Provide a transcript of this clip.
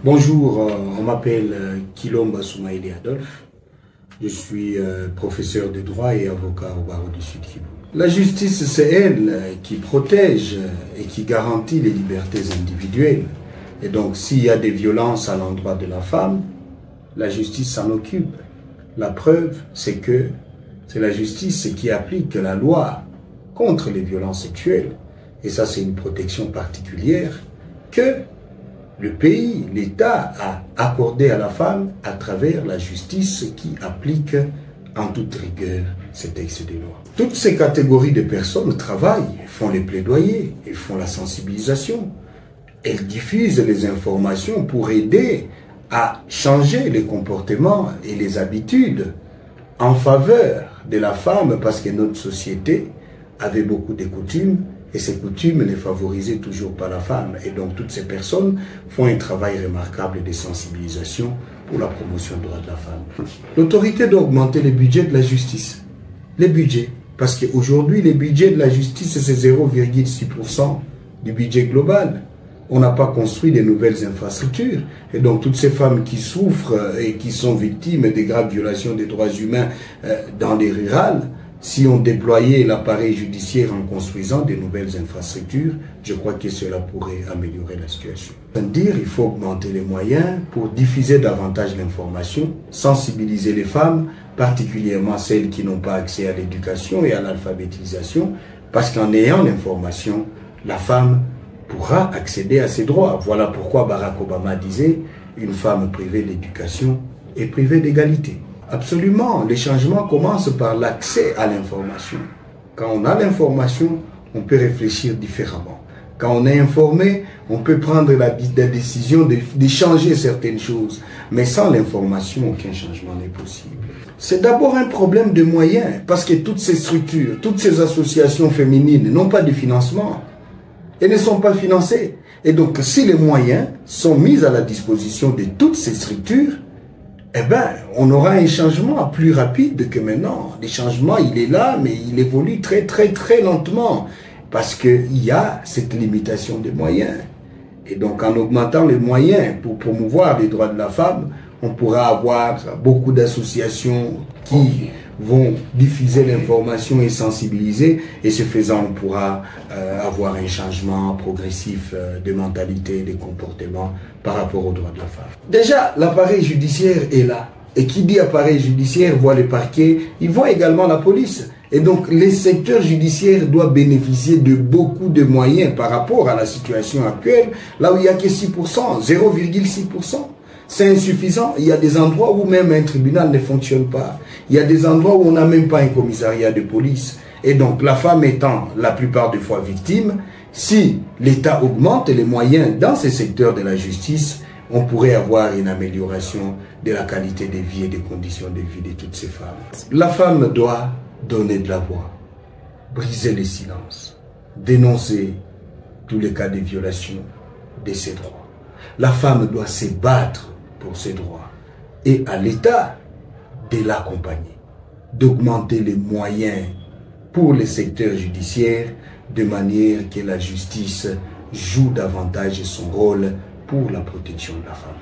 Bonjour, on m'appelle Kilomba Soumaïli Adolphe. Je suis professeur de droit et avocat au barreau du Sud Kivu. La justice, c'est elle qui protège et qui garantit les libertés individuelles. Et donc, s'il y a des violences à l'endroit de la femme, la justice s'en occupe. La preuve, c'est que c'est la justice qui applique la loi contre les violences sexuelles. Et ça, c'est une protection particulière que le pays, l'État a accordé à la femme à travers la justice qui applique en toute rigueur ces textes de loi. Toutes ces catégories de personnes travaillent, font les plaidoyers, et font la sensibilisation. Elles diffusent les informations pour aider à changer les comportements et les habitudes en faveur de la femme, parce que notre société avait beaucoup de coutumes et ces coutumes ne favorisaient toujours pas la femme. Et donc toutes ces personnes font un travail remarquable de sensibilisation pour la promotion des droits de la femme. L'autorité doit augmenter les budgets de la justice. Les budgets, parce qu'aujourd'hui les budgets de la justice c'est 0,6% du budget global. On n'a pas construit de nouvelles infrastructures. Et donc toutes ces femmes qui souffrent et qui sont victimes de graves violations des droits humains dans les rurales, si on déployait l'appareil judiciaire en construisant de nouvelles infrastructures, je crois que cela pourrait améliorer la situation. Il faut augmenter les moyens pour diffuser davantage l'information, sensibiliser les femmes, particulièrement celles qui n'ont pas accès à l'éducation et à l'alphabétisation, parce qu'en ayant l'information, la femme pourra accéder à ses droits. Voilà pourquoi Barack Obama disait « Une femme privée d'éducation est privée d'égalité ». Absolument, les changements commencent par l'accès à l'information. Quand on a l'information, on peut réfléchir différemment. Quand on est informé, on peut prendre la décision de changer certaines choses. Mais sans l'information, aucun changement n'est possible. C'est d'abord un problème de moyens, parce que toutes ces structures, toutes ces associations féminines n'ont pas de financement et ne sont pas financées. Et donc, si les moyens sont mis à la disposition de toutes ces structures, eh bien, on aura un changement plus rapide que maintenant. Le changement, il est là, mais il évolue très lentement. Parce qu'il y a cette limitation des moyens. Et donc, en augmentant les moyens pour promouvoir les droits de la femme, on pourra avoir beaucoup d'associations qui vont diffuser l'information et sensibiliser. Et ce faisant, on pourra avoir un changement progressif de mentalité, de comportement par rapport aux droits de la femme. Déjà, l'appareil judiciaire est là. Et qui dit appareil judiciaire voit les parquets, il voit également la police. Et donc, les secteurs judiciaires doivent bénéficier de beaucoup de moyens par rapport à la situation actuelle, là où il n'y a que 6%, 0,6%. C'est insuffisant. Il y a des endroits où même un tribunal ne fonctionne pas. Il y a des endroits où on n'a même pas un commissariat de police. Et donc, la femme étant la plupart des fois victime, si l'État augmente les moyens dans ces secteurs de la justice, on pourrait avoir une amélioration de la qualité de vie et des conditions de vie de toutes ces femmes. La femme doit donner de la voix, briser les silences, dénoncer tous les cas de violation de ses droits. La femme doit se battre pour ses droits et à l'État de l'accompagner, d'augmenter les moyens pour les secteurs judiciaires de manière que la justice joue davantage son rôle pour la protection de la femme.